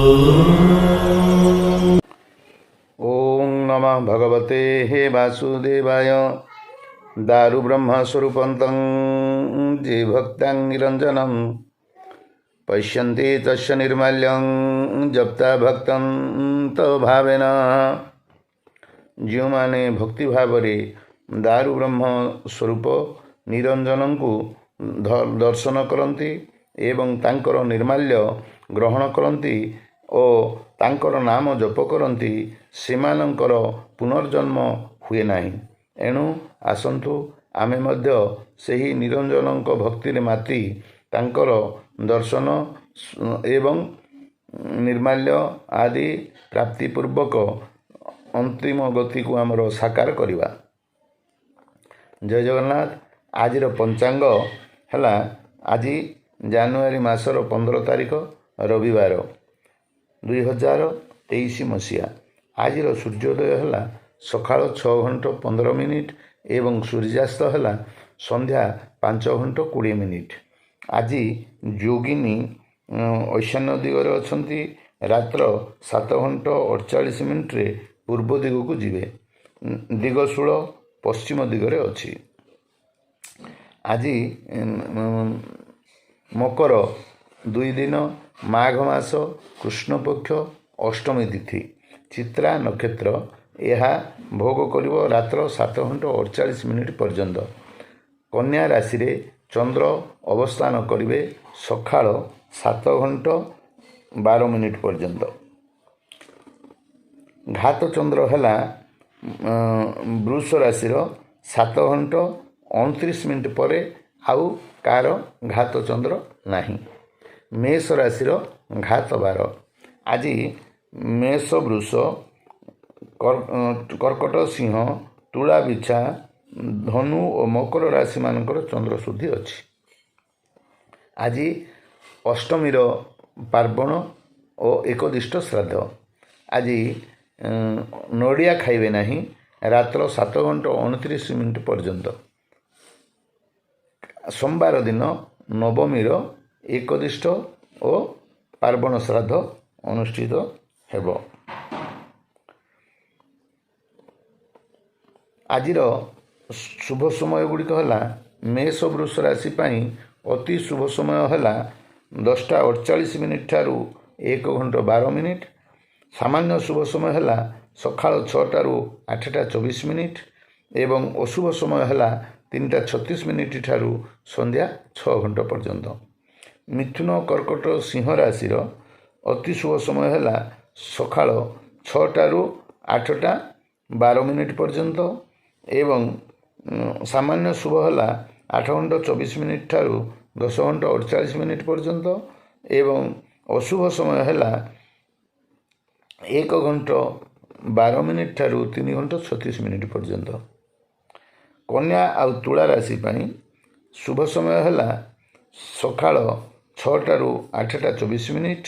ओं नमः भगवते हे वासुदेवाय। दारु ब्रह्मस्वरूपं जे भक्तां निरञ्जनं पश्यन्ति तस्य निर्माल्यं जप्ता भक्तं तो भावेन। ଯେଉଁମାନେ ଭକ୍ତି ଭାବରେ ଦାରୁ ବ୍ରହ୍ମ ସ୍ୱରୂପ ନିରଞ୍ଜନଙ୍କୁ ଦର୍ଶନ କରନ୍ତି ଏବଂ ତାଙ୍କର ନିର୍ମାଲ୍ୟ ଗ୍ରହଣ କରନ୍ତି ଓ ତାଙ୍କର ନାମ ଜପ କରନ୍ତି, ସେମାନଙ୍କର ପୁନର୍ଜନ୍ମ ହୁଏ ନାହିଁ। ଏଣୁ ଆସନ୍ତୁ ଆମେ ମଧ୍ୟ ସେହି ନିରଞ୍ଜନଙ୍କ ଭକ୍ତିରେ ମାତି ତାଙ୍କର ଦର୍ଶନ ଏବଂ ନିର୍ମାଲ୍ୟ ଆଦି ପ୍ରାପ୍ତି ପୂର୍ବକ ଅନ୍ତିମ ଗତିକୁ ଆମର ସାକାର କରିବା। ଜୟ ଜଗନ୍ନାଥ। ଆଜିର ପଞ୍ଚାଙ୍ଗ ହେଲା, ଆଜି ଜାନୁଆରୀ ମାସର 15 ତାରିଖ ରବିବାର 2023 ମସିହା। ଆଜିର ସୂର୍ଯ୍ୟୋଦୟ ହେଲା ସକାଳ 6:15 ଏବଂ ସୂର୍ଯ୍ୟାସ୍ତ ହେଲା ସନ୍ଧ୍ୟା 5:20। ଆଜି ଯୋଗିନୀ ଐଶାନ୍ୟ ଦିଗରେ ଅଛନ୍ତି। ରାତ୍ର 7:48 ପୂର୍ବ ଦିଗକୁ ଯିବେ। ଦିଗଶୂଳ ପଶ୍ଚିମ ଦିଗରେ ଅଛି। ଆଜି ମକର 2 ଦିନ, ମାଘ ମାସ, କୃଷ୍ଣପକ୍ଷ, ଅଷ୍ଟମୀ ତିଥି, ଚିତ୍ରା ନକ୍ଷତ୍ର। ଏହା ଭୋଗ କରିବ ରାତ୍ର 7:48 ପର୍ଯ୍ୟନ୍ତ। କନ୍ୟା ରାଶିରେ ଚନ୍ଦ୍ର ଅବସ୍ଥାନ କରିବେ ସକାଳ 7:12 ପର୍ଯ୍ୟନ୍ତ। ଘାତ ଚନ୍ଦ୍ର ହେଲା ବୃଷ ରାଶିର 7:29 ପରେ ଆଉ କାହାର ଘାତ ଚନ୍ଦ୍ର ନାହିଁ। ମେଷ ରାଶିର ଘାତ ବାର। ଆଜି ମେଷ, ବୃଷ, କର୍କଟ, ସିଂହ, ତୁଳା, ବିଛା, ଧନୁ ଓ ମକର ରାଶିମାନଙ୍କର ଚନ୍ଦ୍ର ଶୁଦ୍ଧି ଅଛି। ଆଜି ଅଷ୍ଟମୀର ପାର୍ବଣ ଓ ଏକଦିଷ୍ଟ ଶ୍ରାଦ୍ଧ। ଆଜି ନଡ଼ିଆ ଖାଇବେ ନାହିଁ ରାତ୍ର 7:29 ପର୍ଯ୍ୟନ୍ତ। ସୋମବାର ଦିନ ନବମୀର ଏକଦିଷ୍ଟ ଓ ପାର୍ବଣ ଶ୍ରାଦ୍ଧ ଅନୁଷ୍ଠିତ ହେବ। ଆଜିର ଶୁଭ ସମୟ ଗୁଡ଼ିକ ହେଲା, ମେଷ ବୃଷ ରାଶି ପାଇଁ ଅତି ଶୁଭ ସମୟ ହେଲା 10:48 ଠାରୁ 1:12। ସାମାନ୍ୟ ଶୁଭ ସମୟ ହେଲା ସକାଳ 6ଟାରୁ 8:24 ଏବଂ ଅଶୁଭ ସମୟ ହେଲା 3:36 ଠାରୁ ସନ୍ଧ୍ୟା 6 ଘଣ୍ଟା ପର୍ଯ୍ୟନ୍ତ। ମିଥୁନ, କର୍କଟ, ସିଂହ ରାଶିର ଅତି ଶୁଭ ସମୟ ହେଲା ସକାଳ 6ଟାରୁ 8:12 ପର୍ଯ୍ୟନ୍ତ ଏବଂ ସାମାନ୍ୟ ଶୁଭ ହେଲା 8:24 ଠାରୁ 10:48 ପର୍ଯ୍ୟନ୍ତ ଏବଂ ଅଶୁଭ ସମୟ ହେଲା 1:12 ଠାରୁ 3:36 ପର୍ଯ୍ୟନ୍ତ। କନ୍ୟା ଆଉ ତୁଳା ରାଶି ପାଇଁ ଶୁଭ ସମୟ ହେଲା ସକାଳ 6ଟାରୁ 8:24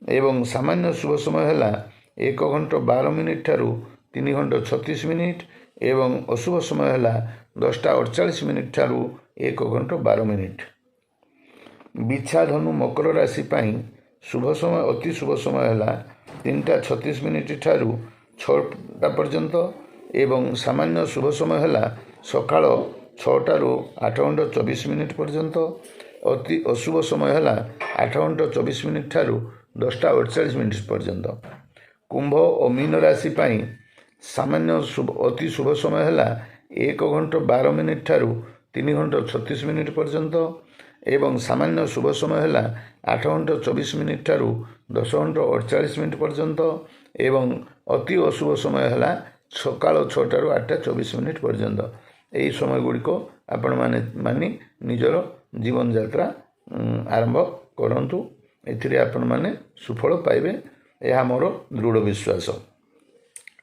ଏବଂ ସାମାନ୍ୟ ଶୁଭ ସମୟ ହେଲା 1:12 ଠାରୁ 3:36 ଏବଂ ଅଶୁଭ ସମୟ ହେଲା 10:48 ଠାରୁ 1:12। ବିଛା, ଧନୁ, ମକର ରାଶି ପାଇଁ ଶୁଭ ସମୟ ଅତି ଶୁଭ ସମୟ ହେଲା 3:36 ଠାରୁ 6ଟା ପର୍ଯ୍ୟନ୍ତ ଏବଂ ସାମାନ୍ୟ ଶୁଭ ସମୟ ହେଲା ସକାଳ 6ଟାରୁ 8:24 ପର୍ଯ୍ୟନ୍ତ। ଅତି ଅଶୁଭ ସମୟ ହେଲା 8:24 ଠାରୁ 10:48 ପର୍ଯ୍ୟନ୍ତ। କୁମ୍ଭ ଓ ମୀନ ରାଶି ପାଇଁ ସାମାନ୍ୟ ଅତି ଶୁଭ ସମୟ ହେଲା 1:12 ଠାରୁ 3:36 ପର୍ଯ୍ୟନ୍ତ ଏବଂ ସାମାନ୍ୟ ଶୁଭ ସମୟ ହେଲା 8:24 ଠାରୁ 10:48 ପର୍ଯ୍ୟନ୍ତ ଏବଂ ଅତି ଅଶୁଭ ସମୟ ହେଲା ସକାଳ 6ଟାରୁ 8:24 ପର୍ଯ୍ୟନ୍ତ। ଏହି ସମୟ ଗୁଡ଼ିକ ଆପଣମାନେ ମାନି ନିଜର ଜୀବନଯାତ୍ରା ଆରମ୍ଭ କରନ୍ତୁ। ଏଥିରେ ଆପଣମାନେ ସୁଫଳ ପାଇବେ, ଏହା ମୋର ଦୃଢ଼ ବିଶ୍ୱାସ।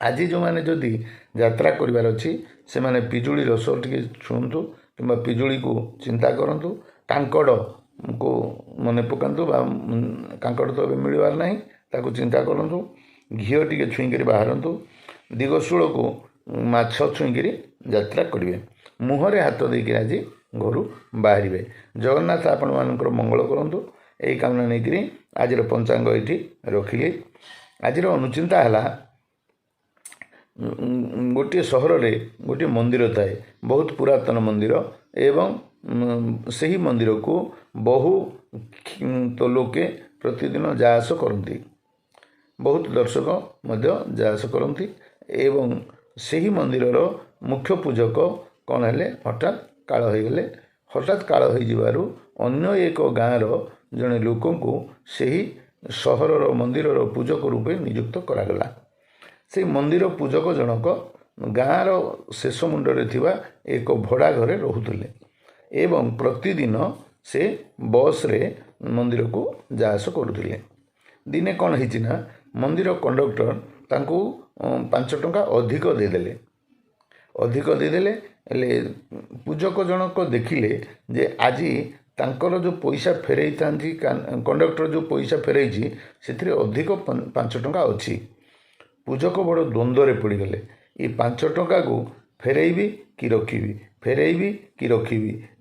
ଆଜି ଯେଉଁମାନେ ଯଦି ଯାତ୍ରା କରିବାର ଅଛି ସେମାନେ ପିଜୁଳି ରସ ଟିକେ ଛୁଅନ୍ତୁ କିମ୍ବା ପିଜୁଳିକୁ ଚିନ୍ତା କରନ୍ତୁ। କାଙ୍କଡ଼କୁ ମନେ ପକାନ୍ତୁ ବା କାଙ୍କଡ଼ ତ ଏବେ ମିଳିବାର ନାହିଁ, ତାକୁ ଚିନ୍ତା କରନ୍ତୁ। ଘିଅ ଟିକେ ଛୁଇଁକରି ବାହାରନ୍ତୁ। ଦିଗଶୂଳକୁ ମାଛ ଛୁଇଁକରି ଯାତ୍ରା କରିବେ। ମୁହଁରେ ହାତ ଦେଇକି ଆଜି ଘରୁ ବାହାରିବେ। ଜଗନ୍ନାଥ ଆପଣମାନଙ୍କର ମଙ୍ଗଳ କରନ୍ତୁ। यही कामना नहीं आज पंचांग ये रखिली। आज अनुचिंता है गोटे सहर रे गोटे मंदिर थाए बहुत पुरातन मंदिर एवं सही मंदिर को बहु तो लोके प्रतिदिन जाआस करती बहुत दर्शक मध्य जाआस करती एवं सही मंदिर मुख्य पूजक कौन है हठात काल हो गले हठात काल हो अन्य एक गाँव जड़े लोक को सही सहर मंदिर पूजक रूपे नियुक्त करागला। से मंदिर पूजक जनक गाँवर शेष मुंडरे थिबा एक भड़ा घरे रोहुथिले एवं प्रतिदिन से बस रे मंदिर को जाआस करुथिले। दिने कौन है मंदिर कंडक्टर तांको 5 टंका अधिक देदेले पूजक जनक देखिले जे आज तांकर जो पैसा फेरई थांती कंडक्टर जो पैसा फेरई से अधिक 5 टंका अच्छी। पूजक बड़ द्वंद्व पड़गले ये 5 टंका को फेरईबी कि रखी फेरईबी कि रखी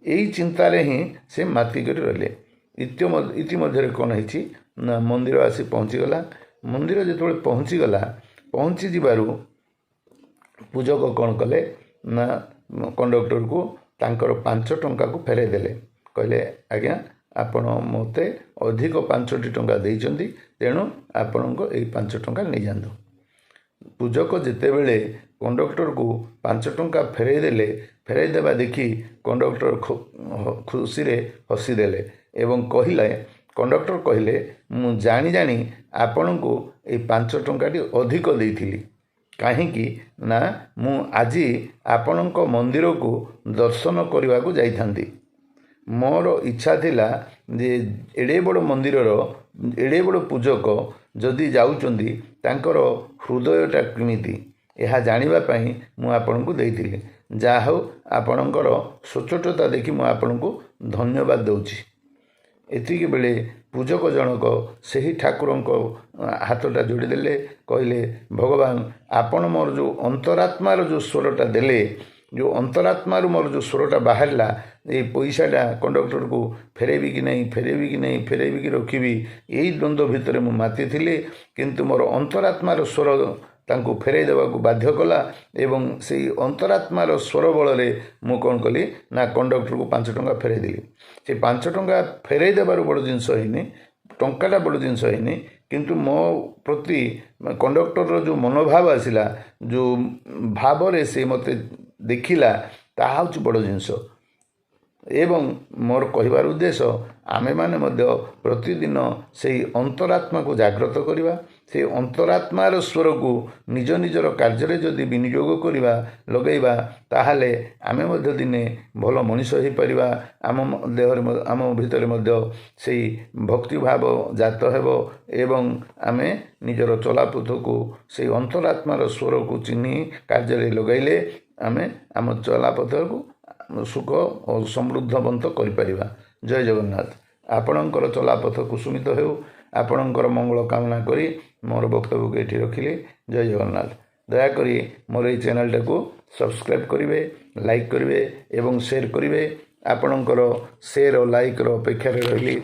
यही चिंतार ही से माती कर रहे। इतिमध्य कौन है मंदिर आसी पहुँचीगला। मंदिर जो पहुँचीगला पहुँची जीवार पूजक कौन कले ना कंडक्टर को तांकर 5 टंका को फेरई देले कहले आज्ञा आपण मते अधिक 5टी टंका देइचंती तेणु आपण को यही 5 टंका नहीं जातु। पूजक जिते बेले कंडक्टर को 5 टंका फेरई देवा देखी कंडक्टर खुशी रे हसी देले एवं कहले कंडक्टर कहले मु जानी जानी आपण को ये 5 टंकाटी अधिक देइथिली काहींकि ना मु आजी आपण को मंदिर को दर्शन करने को जाइथांती। मोर इच्छा थिला जे एडे बड़ मंदिर एडे बड़ पूजक जदि जाउचंदी तांकर हृदयटा केमिति यह जानिबा पई मु आपन को देइथिली। जा हो आपणकर सचोटता देखि मु आपन को धन्यवाद दउची। एतिके बेले पूजक जनक सही ठाकुर हाथटा जोड़ी देले कहले भगवान आपण मोर जो अंतरात्मार जो स्वरटा देले जो अंतरात्मार मोर जो स्वरटा बाहरला ये पैसाटा कंडक्टर को फेरेबी कि नहीं फेरेबी कि रखी यही द्वंद्व भितर मु माती थी किंतु मोर अंतरात्मार स्वर तांको फेरई देवा बाध्य कला एवं से अंतरात्मार स्वर बल मु कौन कली ना कंडक्टर को 5 टंका फेरई देली। से 5 टंका फेरई देवार बड़ जिनस होनी टंकाटा बड़ जिनस होनी किंतु मो प्रति कंडक्टर जो मनोभाव आसला जो भाव से मते देखिला ताहा हूँ बड़ जिनस एवं मोर कहबार उद्देश्य आमे माने मध्य प्रतिदिन से अंतरात्मा को जागृत करवा से अंतरात्मार स्वर को निज निजर कार्य जदि विनियोग करवा लगेवा ताहले आमे मध्य दिने भल मनीष हो परिवा आम देहर आम भितर मध्य से भक्ति भाव जात हेबो एवं आमे निजर चलापथ को से अंतरात्मार स्वर को चिन्ही कार्य लगैले आमे आम चलापथ को सुख और समृद्धवंत करिपरिबा। जय जगन्नाथ। आपणकर चलापथ कुसुमित हेउ आपणकर मंगल कामना करी मोर वक्तव्य को एठी रखिले। जय जगन्नाथ। दयाकरी मोर ये चैनल को सब्सक्राइब करिवे लाइक करिवे एवं शेयर करिवे। आपणकर शेयर और लाइक रो अपेक्षा रहिली।